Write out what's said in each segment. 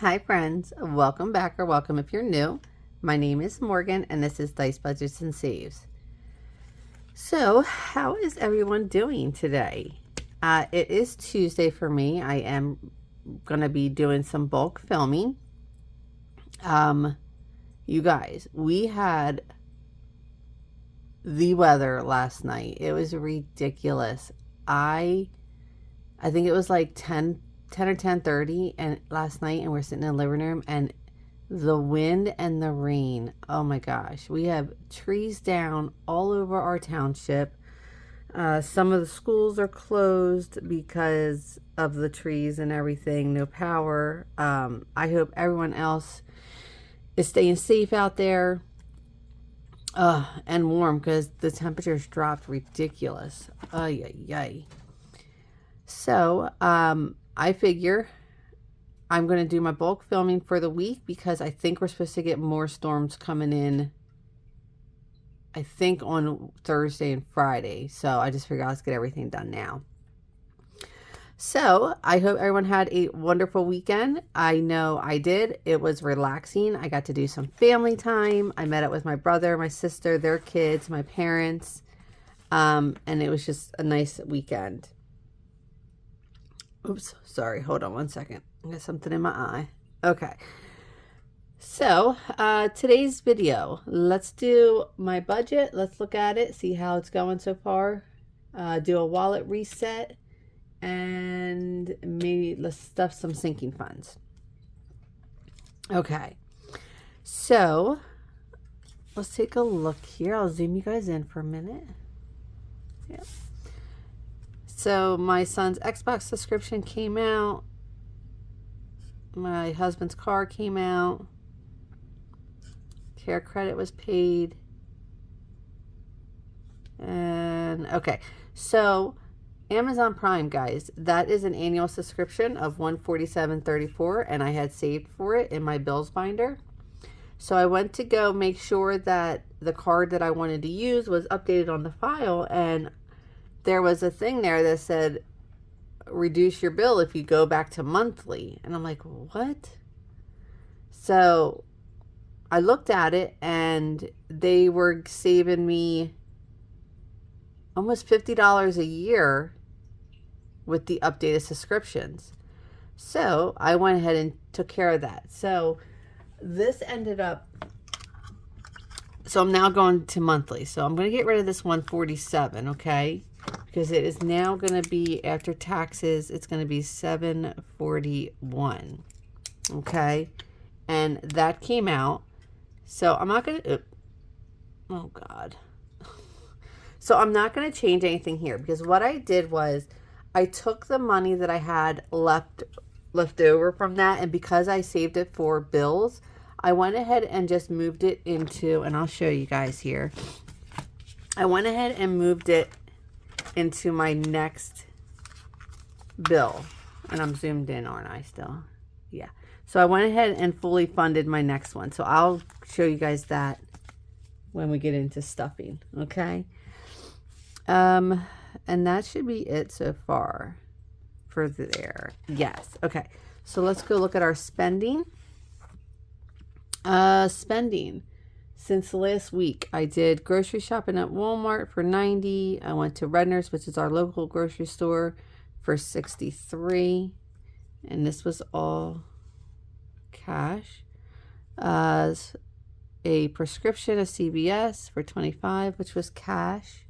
Hi friends, welcome back or welcome if you're new. My name is Morgan and this is Dice Budgets and Saves. So how is everyone doing today? It is Tuesday for me. I am going to be doing some bulk filming. You guys, we had the weather last night. It was ridiculous. I think it was like 10 or 10:30 and last night, and we're sitting in the living room, and the wind and the rain, oh my gosh, we have trees down all over our township. Some of the schools are closed because of the trees and everything, no power. I hope everyone else is staying safe out there and warm, because the temperatures dropped ridiculous. Ay. So I figure I'm going to do my bulk filming for the week, because I think we're supposed to get more storms coming in, I think on Thursday and Friday. So I just figured let's get everything done now. So I hope everyone had a wonderful weekend. I know I did. It was relaxing. I got to do some family time. I met up with my brother, my sister, their kids, my parents. And it was just a nice weekend. Oops, sorry. Hold on one second. I got something in my eye. Okay. So, today's video, let's do my budget. Let's look at it, see how it's going so far. Do a wallet reset, and maybe let's stuff some sinking funds. Okay. So, let's take a look here. I'll zoom you guys in for a minute. Yep. So my son's Xbox subscription came out. My husband's car came out. Care credit was paid. And okay, so Amazon Prime, guys, that is an annual subscription of $147.34, and I had saved for it in my bills binder. So I went to go make sure that the card that I wanted to use was updated on the file, and there was a thing there that said reduce your bill if you go back to monthly. And I'm like, what? So I looked at it, and they were saving me almost $50 a year with the updated subscriptions. So I went ahead and took care of that. So this ended up, so I'm now going to monthly. So I'm going to get rid of this 147, okay? Because it is now going to be, after taxes, it's going to be $741. Okay? And that came out. So I'm not going to, oh God. So I'm not going to change anything here, because what I did was I took the money that I had left over from that, and because I saved it for bills, I went ahead and just moved it into, and I'll show you guys here. I went ahead and moved it into my next bill, and I'm zoomed in, aren't I still? Yeah. So I went ahead and fully funded my next one. So I'll show you guys that when we get into stuffing, okay? And that should be it so far for there. Yes. Okay. So let's go look at our spending. Spending. Since last week, I did grocery shopping at Walmart for $90. I went to Redner's, which is our local grocery store, for $63. And this was all cash. A prescription of CVS for $25, which was cash.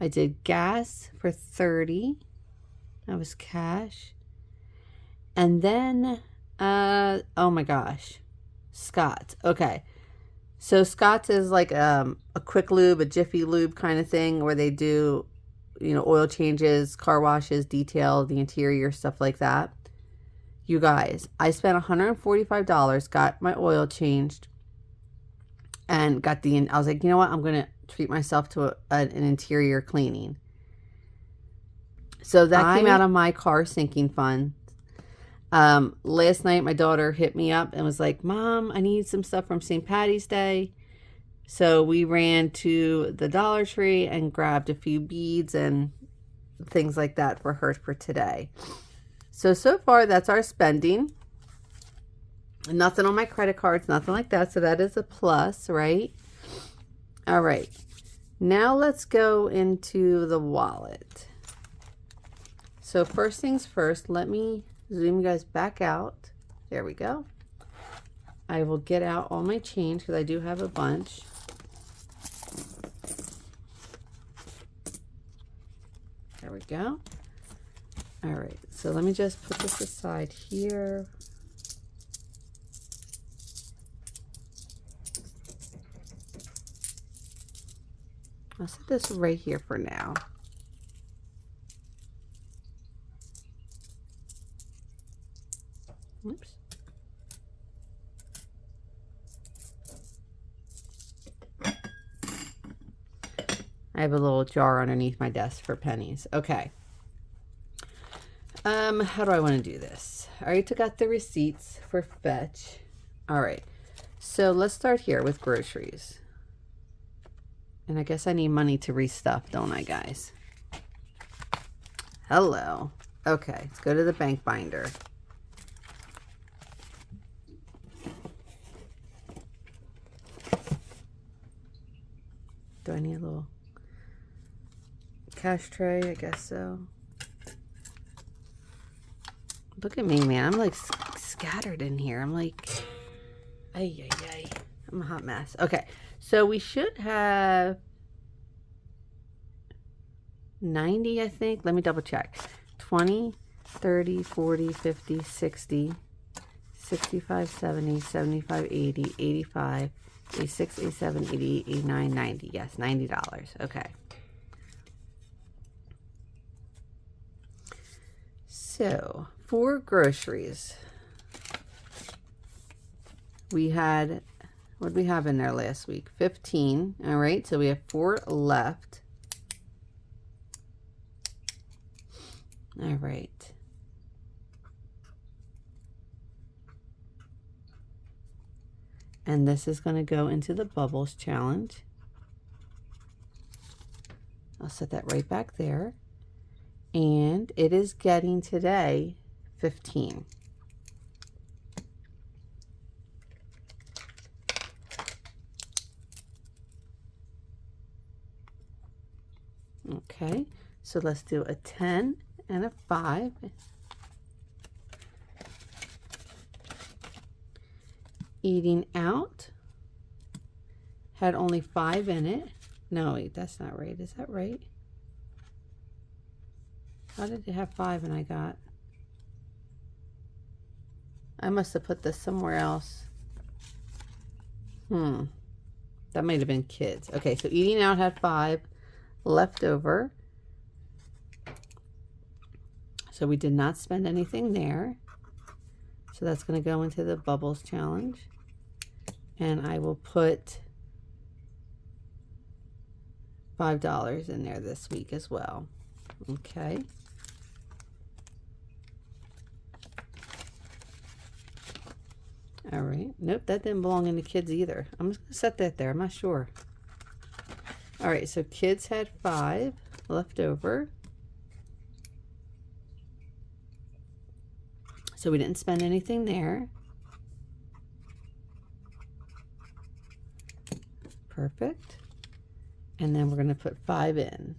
I did gas for $30. That was cash. And then, oh my gosh, Scott. Okay. So Scott's is like a quick lube, a Jiffy Lube kind of thing, where they do, you know, oil changes, car washes, detail, the interior, stuff like that. You guys, I spent $145, got my oil changed, and got I was like, you know what? I'm going to treat myself to an interior cleaning. So that came out of my car sinking fund. Last night, my daughter hit me up and was like, Mom, I need some stuff from St. Patty's Day. So we ran to the Dollar Tree and grabbed a few beads and things like that for her for today. So far, that's our spending. Nothing on my credit cards, nothing like that. So that is a plus, right? All right. Now let's go into the wallet. So first things first, let me zoom you guys back out. There we go. I will get out all my change because I do have a bunch. There we go. All right, so let me just put this aside here. I'll set this right here for now. Oops. I have a little jar underneath my desk for pennies. Okay. How do I want to do this? I already took out the receipts for fetch. All right. So let's start here with groceries. And I guess I need money to restuff, don't I, guys? Hello. Okay, let's go to the bank binder. Do I need a little cash tray? I guess so. Look at me, man. I'm like scattered in here. I'm like, ay. I'm a hot mess. Okay, so we should have 90, I think. Let me double check. 20, 30, 40, 50, 60, 65, 70, 75, 80, 85, 86, 87, 88, 89, 90. Yes, $90. Okay. So, for groceries, we had, what did we have in there last week? 15. All right, so we have 4 left. All right. And this is going to go into the bubbles challenge. I'll set that right back there. And it is getting today 15. Okay, so let's do a 10 and a 5. Eating out had only 5 in it. No, wait, that's not right. Is that right? How did it have 5 and I got? I must have put this somewhere else. That might have been kids. Okay, so eating out had 5 left over. So we did not spend anything there. So that's going to go into the bubbles challenge. And I will put $5 in there this week as well. Okay. All right. Nope, that didn't belong in the kids either. I'm just going to set that there. I'm not sure. All right, so kids had 5 left over. So we didn't spend anything there. Perfect. And then we're going to put 5 in.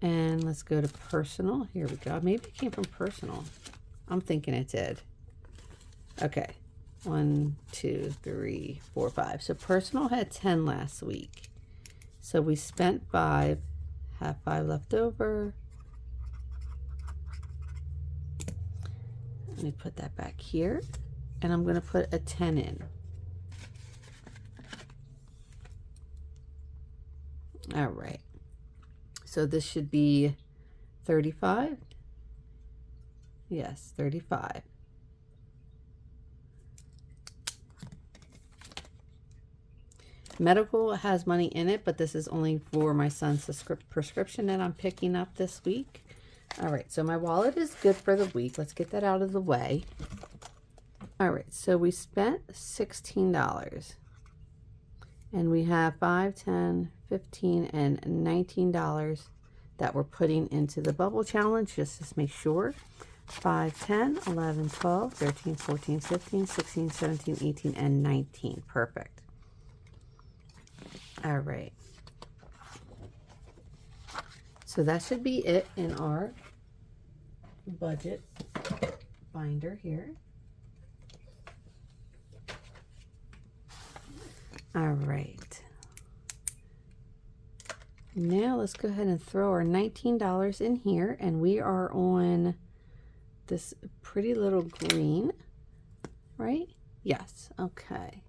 And let's go to personal. Here we go. Maybe it came from personal. I'm thinking it did. Okay. 1, 2, 3, 4, 5. So personal had 10 last week. So we spent 5, have 5 left over. Let me put that back here. And I'm going to put a 10 in. All right. So this should be 35. Yes, 35. Medical has money in it, but this is only for my son's prescription that I'm picking up this week. All right, so my wallet is good for the week. Let's get that out of the way. All right, so we spent $16. And we have $5, $10, $15, and $19 that we're putting into the bubble challenge, just to make sure. 5, 10, 11, 12, 13, 14, 15, 16, 17, 18, and 19. Perfect. All right. So that should be it in our budget binder here. All right. Now let's go ahead and throw our $19 in here, and we are on this pretty little green, right? Yes. Okay.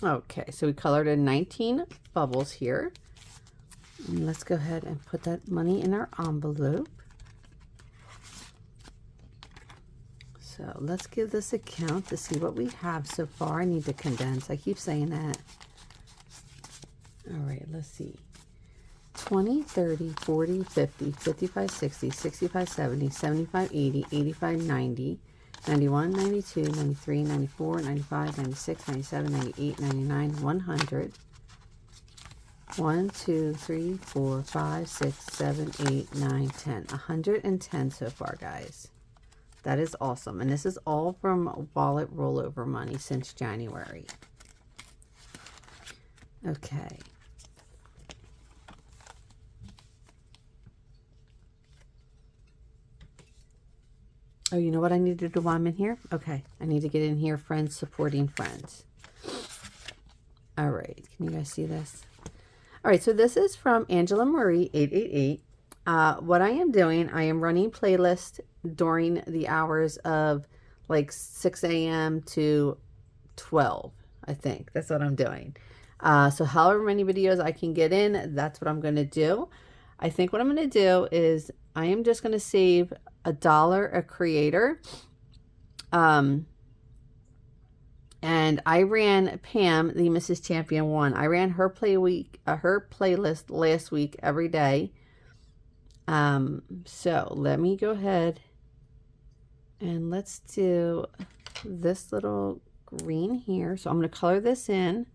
Okay, so we colored in 19 bubbles here. And let's go ahead and put that money in our envelope. So let's give this a count to see what we have so far. I need to condense. I keep saying that. All right, let's see. 20, 30, 40, 50, 55, 60, 65, 70, 75, 80, 85, 90, 91, 92, 93, 94, 95, 96, 97, 98, 99, 100. 1, 2, 3, 4, 5, 6, 7, 8, 9, 10. 110 so far, guys. That is awesome. And this is all from wallet rollover money since January. Okay. Oh, you know what I need to do while I'm in here? Okay. I need to get in here, friends supporting friends. All right. Can you guys see this? All right. So this is from Angela Marie 888. What I am doing, I am running playlists during the hours of like 6 a.m. to 12, I think. That's what I'm doing. So however many videos I can get in, that's what I'm going to do. I think what I'm going to do is I am just going to save $1 a creator. And I ran Pam, the Mrs. Champion 1. I ran her her playlist last week every day. So let me go ahead and let's do this little green here. So I'm going to color this in.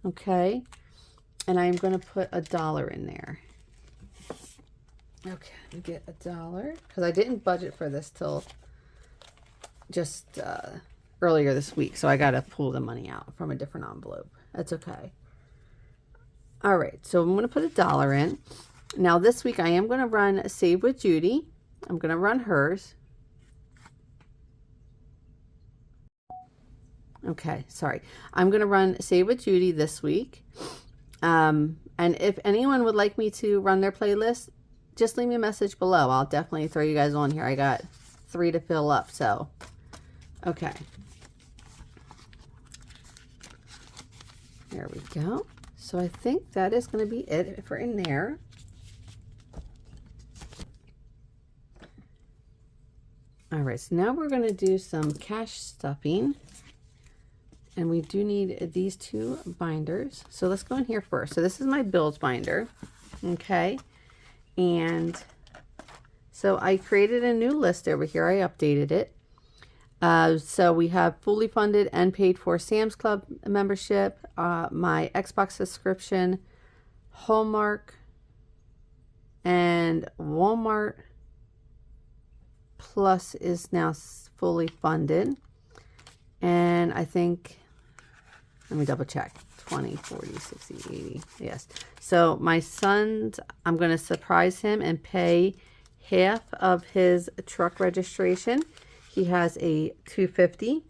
Okay. And I'm going to put $1 in there. Okay. Let me get $1 because I didn't budget for this till just earlier this week. So I got to pull the money out from a different envelope. That's okay. All right, so I'm going to put $1 in. Now this week I am going to run Save with Judy. I'm going to run hers. Okay, sorry. I'm going to run Save with Judy this week. And if anyone would like me to run their playlist, just leave me a message below. I'll definitely throw you guys on here. I got 3 to fill up, so okay. There we go. So I think that is going to be it for in there. All right, so now we're going to do some cash stuffing. And we do need these 2 binders. So let's go in here first. So this is my bills binder. Okay. And so I created a new list over here. I updated it. So we have fully funded and paid for Sam's Club membership, my Xbox subscription, Hallmark, and Walmart Plus is now fully funded. And I think, let me double check, 20, 40, 60, 80, yes. So my son's, I'm going to surprise him and pay half of his truck registration. He has a 250.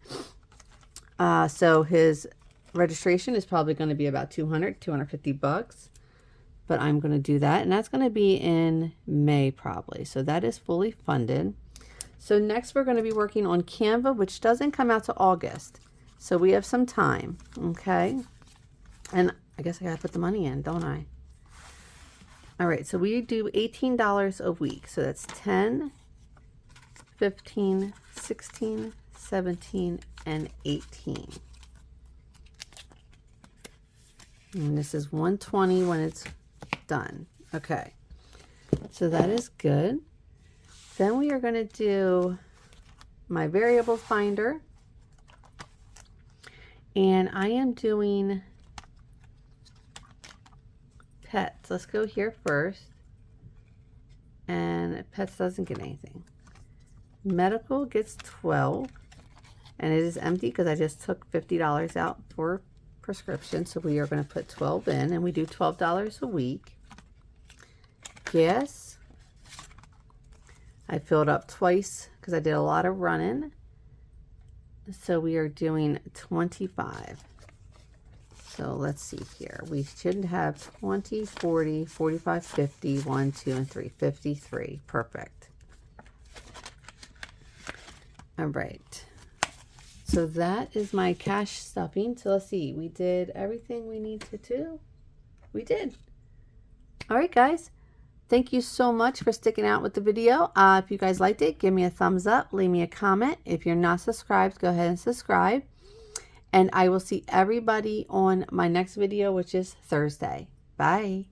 So his registration is probably going to be about 250 bucks. But I'm going to do that. And that's going to be in May probably. So that is fully funded. So next we're going to be working on Canva, which doesn't come out to August. So we have some time. Okay. And I guess I got to put the money in, don't I? All right. So we do $18 a week. So that's 10, 15, 16, 17, and 18. And this is 120 when it's done. Okay. So that is good. Then we are going to do my variables binder. And I am doing pets. Let's go here first. And pets doesn't get anything. Medical gets 12. And it is empty because I just took $50 out for prescription. So we are going to put 12 in, and we do $12 a week. Gas, I filled up twice because I did a lot of running. So we are doing 25. So let's see here. We should have 20, 40, 45, 50, 1, 2, and 3. 53. Perfect. All right. So that is my cash stuffing. So let's see. We did everything we need to do. We did. All right, guys. Thank you so much for sticking out with the video. If you guys liked it, give me a thumbs up. Leave me a comment. If you're not subscribed, go ahead and subscribe. And I will see everybody on my next video, which is Thursday. Bye.